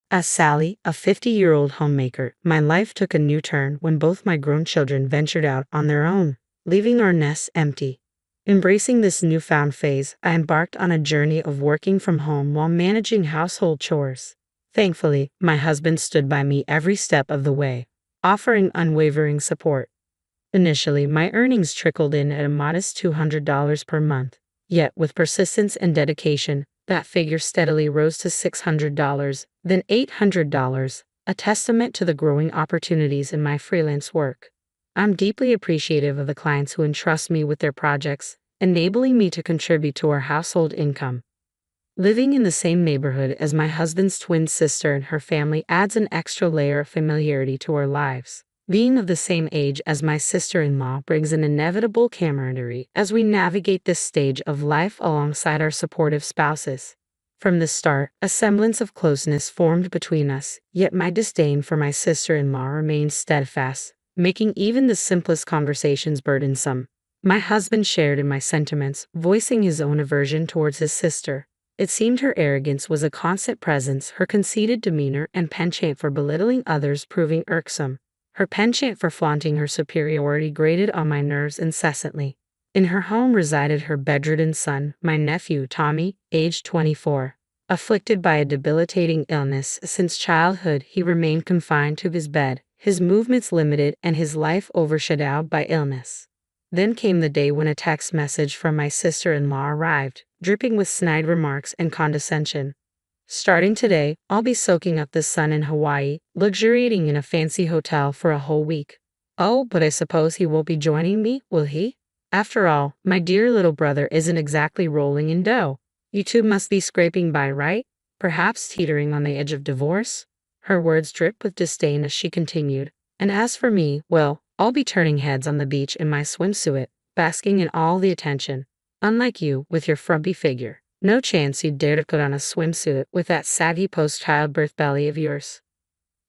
As Sally, a 50-year-old homemaker, my life took a new turn when both my grown children ventured out on their own, leaving our nests empty. Embracing this newfound phase, I embarked on a journey of working from home while managing household chores. Thankfully, my husband stood by me every step of the way, offering unwavering support. Initially, my earnings trickled in at a modest $200 per month. Yet, with persistence and dedication, that figure steadily rose to $600, then $800, a testament to the growing opportunities in my freelance work. I'm deeply appreciative of the clients who entrust me with their projects, enabling me to contribute to our household income. Living in the same neighborhood as my husband's twin sister and her family adds an extra layer of familiarity to our lives. Being of the same age as my sister-in-law brings an inevitable camaraderie as we navigate this stage of life alongside our supportive spouses. From the start, a semblance of closeness formed between us, yet my disdain for my sister-in-law remained steadfast, making even the simplest conversations burdensome. My husband shared in my sentiments, voicing his own aversion towards his sister. It seemed her arrogance was a constant presence, her conceited demeanor and penchant for belittling others proving irksome. Her penchant for flaunting her superiority grated on my nerves incessantly. In her home resided her bedridden son, my nephew Tommy, aged 24. Afflicted by a debilitating illness since childhood, he remained confined to his bed, his movements limited and his life overshadowed by illness. Then came the day when a text message from my sister-in-law arrived, dripping with snide remarks and condescension. Starting today, I'll be soaking up the sun in Hawaii, luxuriating in a fancy hotel for a whole week. Oh, but I suppose he won't be joining me, will he? After all, my dear little brother isn't exactly rolling in dough. You two must be scraping by, right? Perhaps teetering on the edge of divorce? Her words dripped with disdain as she continued. And as for me, well, I'll be turning heads on the beach in my swimsuit, basking in all the attention. Unlike you, with your frumpy figure. No chance you'd dare to put on a swimsuit with that saggy post-childbirth belly of yours.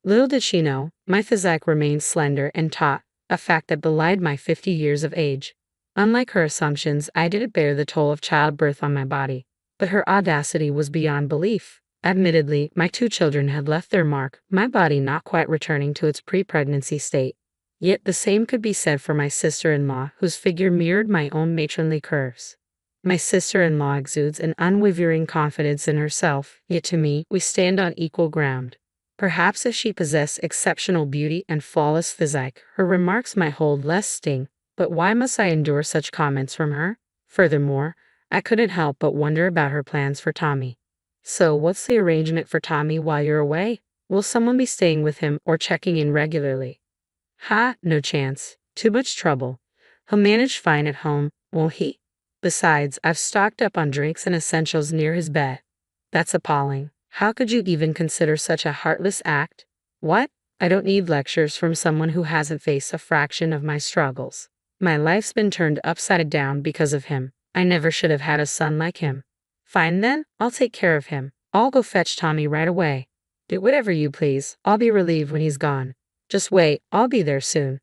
Little did she know, my physique remained slender and taut, a fact that belied my 50 years of age. Unlike her assumptions, I didn't bear the toll of childbirth on my body, but her audacity was beyond belief. Admittedly, my 2 children had left their mark, my body not quite returning to its pre-pregnancy state. Yet the same could be said for my sister-in-law, whose figure mirrored my own matronly curves. My sister-in-law exudes an unwavering confidence in herself, yet to me, we stand on equal ground. Perhaps if she possessed exceptional beauty and flawless physique, her remarks might hold less sting, but why must I endure such comments from her? Furthermore, I couldn't help but wonder about her plans for Tommy. So, what's the arrangement for Tommy while you're away? Will someone be staying with him or checking in regularly? No chance. Too much trouble. He'll manage fine at home, won't he? Besides, I've stocked up on drinks and essentials near his bed. That's appalling. How could you even consider such a heartless act? What? I don't need lectures from someone who hasn't faced a fraction of my struggles. My life's been turned upside down because of him. I never should have had a son like him. Fine then, I'll take care of him. I'll go fetch Tommy right away. Do whatever you please. I'll be relieved when he's gone. Just wait, I'll be there soon.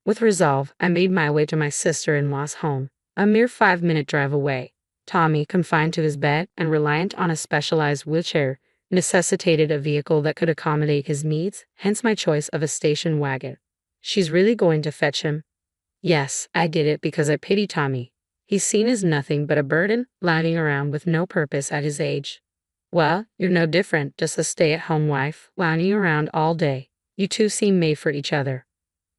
With resolve, I made my way to my sister-in-law's home, a mere 5-minute drive away. Tommy, confined to his bed and reliant on a specialized wheelchair, necessitated a vehicle that could accommodate his needs, hence my choice of a station wagon. She's really going to fetch him? Yes, I did it because I pity Tommy. He's seen as nothing but a burden, lounging around with no purpose at his age. Well, you're no different, just a stay-at-home wife, lounging around all day. You two seem made for each other.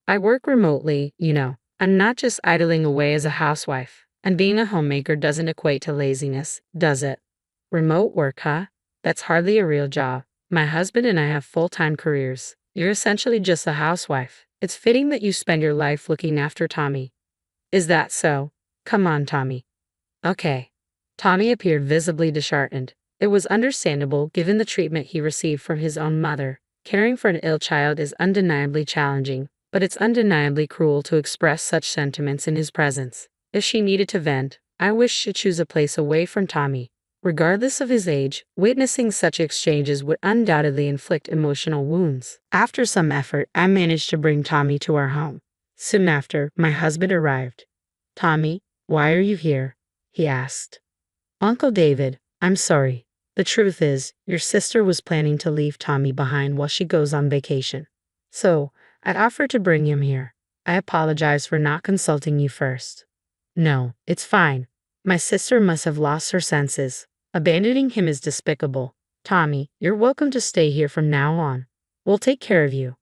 I work remotely, you know. I'm not just idling away as a housewife. And being a homemaker doesn't equate to laziness, does it? Remote work, huh? That's hardly a real job. My husband and I have full-time careers. You're essentially just a housewife. It's fitting that you spend your life looking after Tommy. Is that so? Come on, Tommy. Okay. Tommy appeared visibly disheartened. It was understandable given the treatment he received from his own mother. Caring for an ill child is undeniably challenging, but it's undeniably cruel to express such sentiments in his presence. If she needed to vent, I wished to choose a place away from Tommy. Regardless of his age, witnessing such exchanges would undoubtedly inflict emotional wounds. After some effort, I managed to bring Tommy to our home. Soon after, my husband arrived. "Tommy, why are you here?" he asked. "Uncle David, I'm sorry. The truth is, your sister was planning to leave Tommy behind while she goes on vacation. So, I'd offered to bring him here. I apologize for not consulting you first. No, it's fine. My sister must have lost her senses. Abandoning him is despicable. Tommy, you're welcome to stay here from now on. We'll take care of you.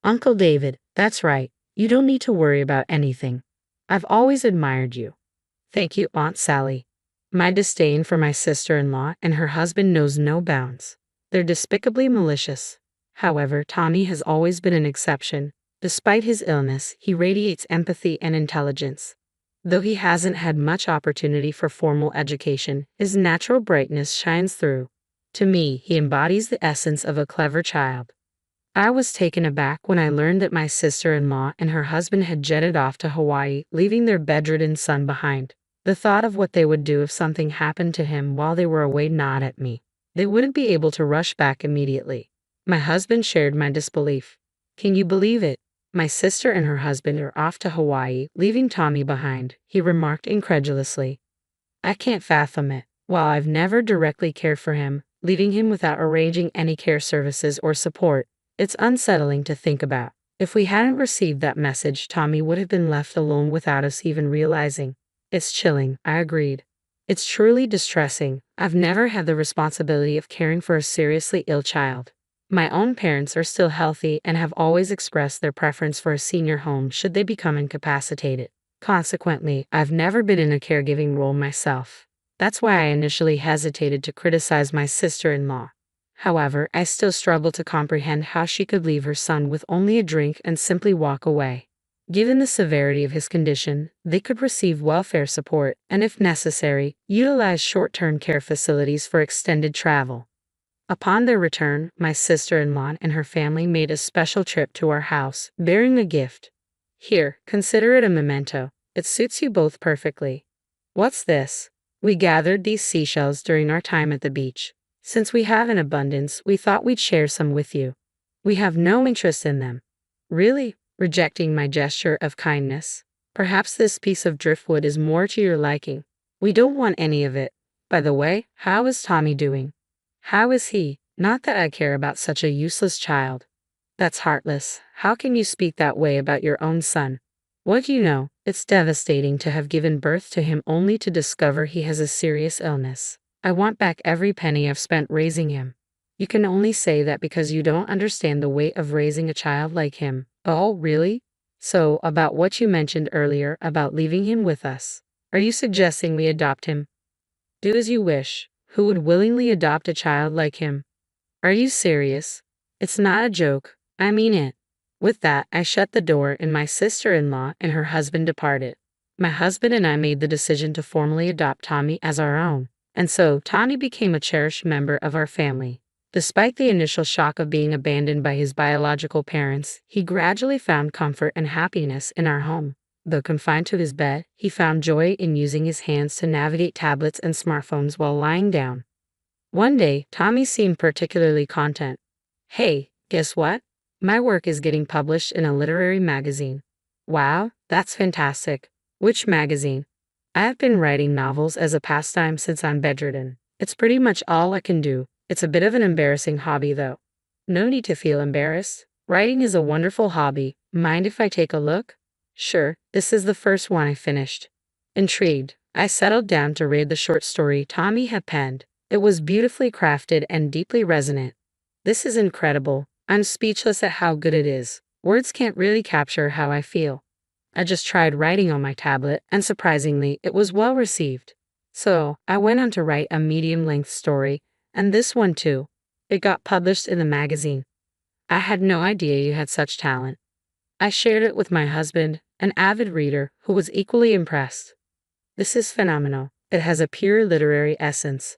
Uncle David, that's right. You don't need to worry about anything. I've always admired you. Thank you, Aunt Sally. My disdain for my sister-in-law and her husband knows no bounds. They're despicably malicious. However, Tommy has always been an exception. Despite his illness, he radiates empathy and intelligence. Though he hasn't had much opportunity for formal education, his natural brightness shines through. To me, he embodies the essence of a clever child. I was taken aback when I learned that my sister-in-law and her husband had jetted off to Hawaii, leaving their bedridden son behind. The thought of what they would do if something happened to him while they were away gnawed at me. They wouldn't be able to rush back immediately. My husband shared my disbelief. Can you believe it? My sister and her husband are off to Hawaii, leaving Tommy behind, he remarked incredulously. I can't fathom it. While I've never directly cared for him, leaving him without arranging any care services or support, it's unsettling to think about. If we hadn't received that message, Tommy would have been left alone without us even realizing. It's chilling, I agreed. It's truly distressing. I've never had the responsibility of caring for a seriously ill child. My own parents are still healthy and have always expressed their preference for a senior home should they become incapacitated. Consequently, I've never been in a caregiving role myself. That's why I initially hesitated to criticize my sister-in-law. However, I still struggle to comprehend how she could leave her son with only a drink and simply walk away. Given the severity of his condition, they could receive welfare support and, if necessary, utilize short-term care facilities for extended travel. Upon their return, my sister-in-law and her family made a special trip to our house, bearing a gift. Here, consider it a memento. It suits you both perfectly. What's this? We gathered these seashells during our time at the beach. Since we have an abundance, we thought we'd share some with you. We have no interest in them. Really? Rejecting my gesture of kindness. Perhaps this piece of driftwood is more to your liking. We don't want any of it. By the way, how is Tommy doing? How is he? Not that I care about such a useless child. That's heartless. How can you speak that way about your own son? What do you know? It's devastating to have given birth to him only to discover he has a serious illness. I want back every penny I've spent raising him. You can only say that because you don't understand the weight of raising a child like him. Oh, really? So, about what you mentioned earlier about leaving him with us. Are you suggesting we adopt him? Do as you wish. Who would willingly adopt a child like him? Are you serious? It's not a joke. I mean it. With that, I shut the door and my sister-in-law and her husband departed. My husband and I made the decision to formally adopt Tommy as our own. And so, Tommy became a cherished member of our family. Despite the initial shock of being abandoned by his biological parents, he gradually found comfort and happiness in our home. Though confined to his bed, he found joy in using his hands to navigate tablets and smartphones while lying down. One day, Tommy seemed particularly content. Hey, guess what? My work is getting published in a literary magazine. Wow, that's fantastic. Which magazine? I have been writing novels as a pastime since I'm bedridden. It's pretty much all I can do. It's a bit of an embarrassing hobby, though. No need to feel embarrassed. Writing is a wonderful hobby. Mind if I take a look? Sure, this is the first one I finished. Intrigued, I settled down to read the short story Tommy had penned. It was beautifully crafted and deeply resonant. This is incredible. I'm speechless at how good it is. Words can't really capture how I feel. I just tried writing on my tablet, and surprisingly, it was well received. So, I went on to write a medium-length story, and this one too. It got published in the magazine. I had no idea you had such talent. I shared it with my husband, an avid reader, who was equally impressed. This is phenomenal. It has a pure literary essence.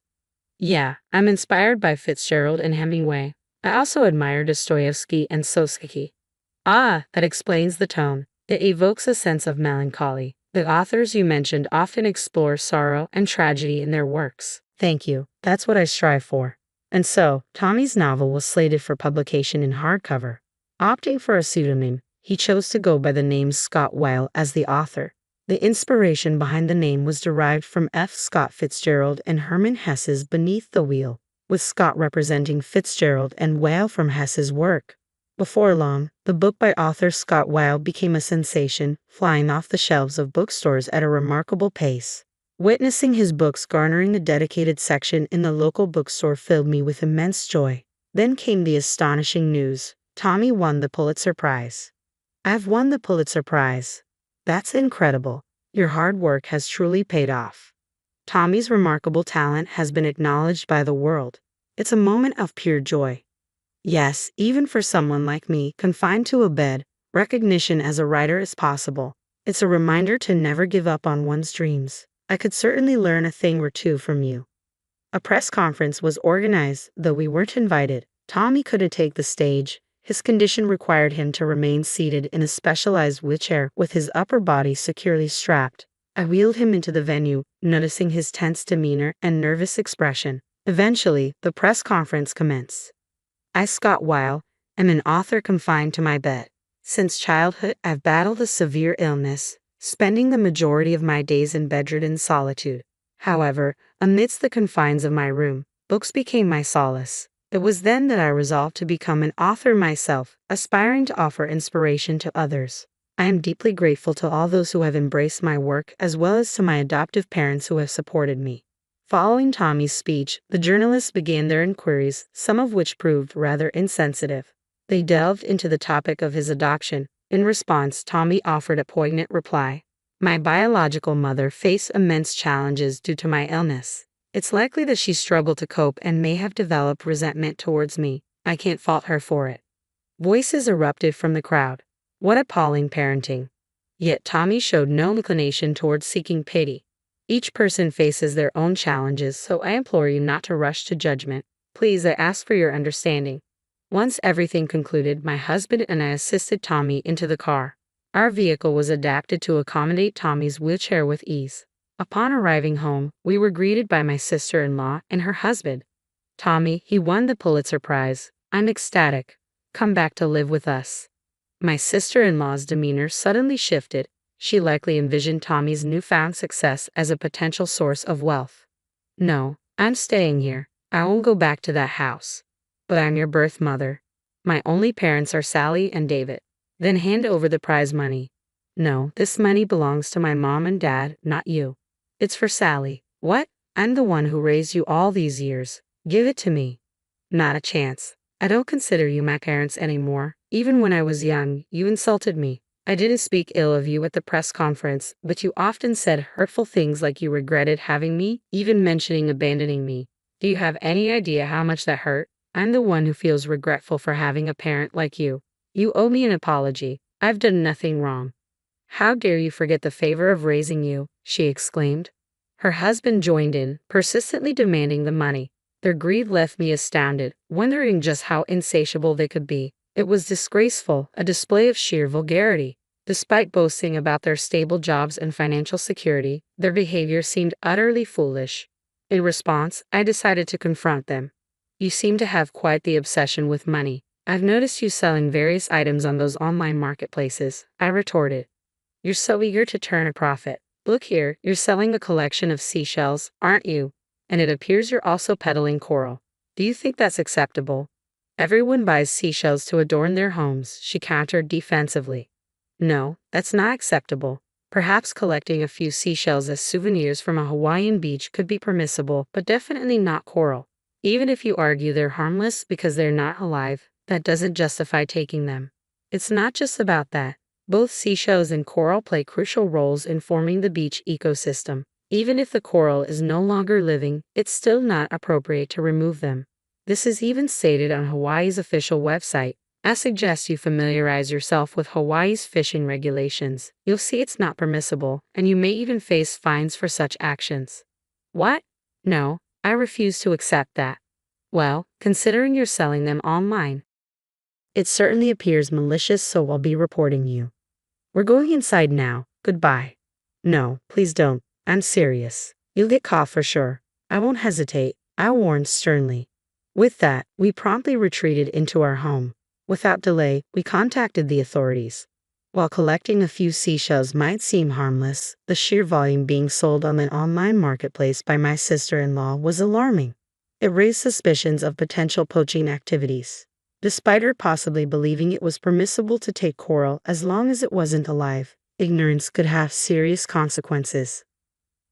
Yeah, I'm inspired by Fitzgerald and Hemingway. I also admire Dostoevsky and Sosky. Ah, that explains the tone. It evokes a sense of melancholy. The authors you mentioned often explore sorrow and tragedy in their works. Thank you. That's what I strive for. And so, Tommy's novel was slated for publication in hardcover. Opting for a pseudonym, he chose to go by the name Scott Weil as the author. The inspiration behind the name was derived from F. Scott Fitzgerald and Herman Hesse's Beneath the Wheel. with Scott representing Fitzgerald and Weil from Hess's work. Before long, the book by author Scott Weil became a sensation, flying off the shelves of bookstores at a remarkable pace. Witnessing his books garnering a dedicated section in the local bookstore filled me with immense joy. Then came the astonishing news. Tommy won the Pulitzer Prize. I've won the Pulitzer Prize. That's incredible. Your hard work has truly paid off. Tommy's remarkable talent has been acknowledged by the world. It's a moment of pure joy. Yes, even for someone like me, confined to a bed, recognition as a writer is possible. It's a reminder to never give up on one's dreams. I could certainly learn a thing or two from you. A press conference was organized, though we weren't invited. Tommy couldn't take the stage. His condition required him to remain seated in a specialized wheelchair with his upper body securely strapped. I wheeled him into the venue, noticing his tense demeanor and nervous expression. Eventually, the press conference commenced. I, Scott Weil, am an author confined to my bed. Since childhood, I've battled a severe illness, spending the majority of my days in bedridden solitude. However, amidst the confines of my room, books became my solace. It was then that I resolved to become an author myself, aspiring to offer inspiration to others. I am deeply grateful to all those who have embraced my work, as well as to my adoptive parents who have supported me. Following Tommy's speech, the journalists began their inquiries, some of which proved rather insensitive. They delved into the topic of his adoption. In response, Tommy offered a poignant reply. My biological mother faced immense challenges due to my illness. It's likely that she struggled to cope and may have developed resentment towards me. I can't fault her for it. Voices erupted from the crowd. What appalling parenting. Yet Tommy showed no inclination towards seeking pity. Each person faces their own challenges, so I implore you not to rush to judgment. Please, I ask for your understanding. Once everything concluded, my husband and I assisted Tommy into the car. Our vehicle was adapted to accommodate Tommy's wheelchair with ease. Upon arriving home, we were greeted by my sister-in-law and her husband. Tommy, he won the Pulitzer Prize. I'm ecstatic. Come back to live with us. My sister-in-law's demeanor suddenly shifted. She likely envisioned Tommy's newfound success as a potential source of wealth. No, I'm staying here. I won't go back to that house. But I'm your birth mother. My only parents are Sally and David. Then hand over the prize money. No, this money belongs to my mom and dad, not you. It's for Sally. What? I'm the one who raised you all these years. Give it to me. Not a chance. I don't consider you my parents anymore. Even when I was young, you insulted me. I didn't speak ill of you at the press conference, but you often said hurtful things like you regretted having me, even mentioning abandoning me. Do you have any idea how much that hurt? I'm the one who feels regretful for having a parent like you. You owe me an apology. I've done nothing wrong. How dare you forget the favor of raising you, she exclaimed. Her husband joined in, persistently demanding the money. Their greed left me astounded, wondering just how insatiable they could be. It was disgraceful, a display of sheer vulgarity. Despite boasting about their stable jobs and financial security, their behavior seemed utterly foolish. In response, I decided to confront them. You seem to have quite the obsession with money. I've noticed you selling various items on those online marketplaces, I retorted. You're so eager to turn a profit. Look here, you're selling a collection of seashells, aren't you? And it appears you're also peddling coral. Do you think that's acceptable? Everyone buys seashells to adorn their homes, she countered defensively. No, that's not acceptable. Perhaps collecting a few seashells as souvenirs from a Hawaiian beach could be permissible, but definitely not coral. Even if you argue they're harmless because they're not alive, that doesn't justify taking them. It's not just about that. Both seashells and coral play crucial roles in forming the beach ecosystem. Even if the coral is no longer living, it's still not appropriate to remove them. This is even stated on Hawaii's official website. I suggest you familiarize yourself with Hawaii's fishing regulations. You'll see it's not permissible, and you may even face fines for such actions. What? No, I refuse to accept that. Well, considering you're selling them online, it certainly appears malicious, so I'll be reporting you. We're going inside now. Goodbye. No, please don't. I'm serious. You'll get caught for sure. I won't hesitate, I warned sternly. With that, we promptly retreated into our home. Without delay, we contacted the authorities. While collecting a few seashells might seem harmless, the sheer volume being sold on the online marketplace by my sister-in-law was alarming. It raised suspicions of potential poaching activities. Despite her possibly believing it was permissible to take Coral as long as it wasn't alive, ignorance could have serious consequences.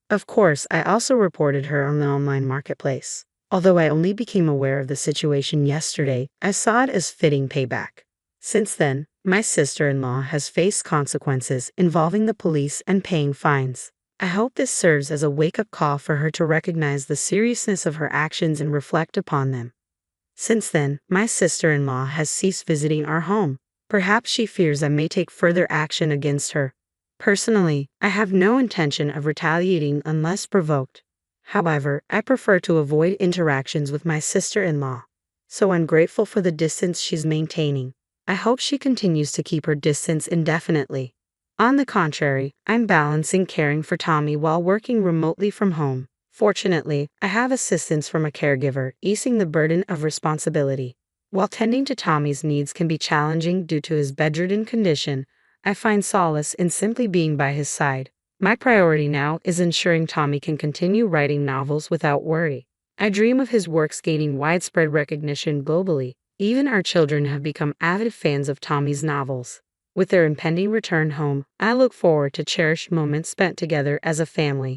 Of course, I also reported her on the online marketplace. Although I only became aware of the situation yesterday, I saw it as fitting payback. Since then, my sister-in-law has faced consequences involving the police and paying fines. I hope this serves as a wake-up call for her to recognize the seriousness of her actions and reflect upon them. Since then, my sister-in-law has ceased visiting our home. Perhaps she fears I may take further action against her. Personally, I have no intention of retaliating unless provoked. However, I prefer to avoid interactions with my sister-in-law. So I'm grateful for the distance she's maintaining. I hope she continues to keep her distance indefinitely. On the contrary, I'm balancing caring for Tommy while working remotely from home. Fortunately, I have assistance from a caregiver, easing the burden of responsibility. While tending to Tommy's needs can be challenging due to his bedridden condition, I find solace in simply being by his side. My priority now is ensuring Tommy can continue writing novels without worry. I dream of his works gaining widespread recognition globally. Even our children have become avid fans of Tommy's novels. With their impending return home, I look forward to cherished moments spent together as a family.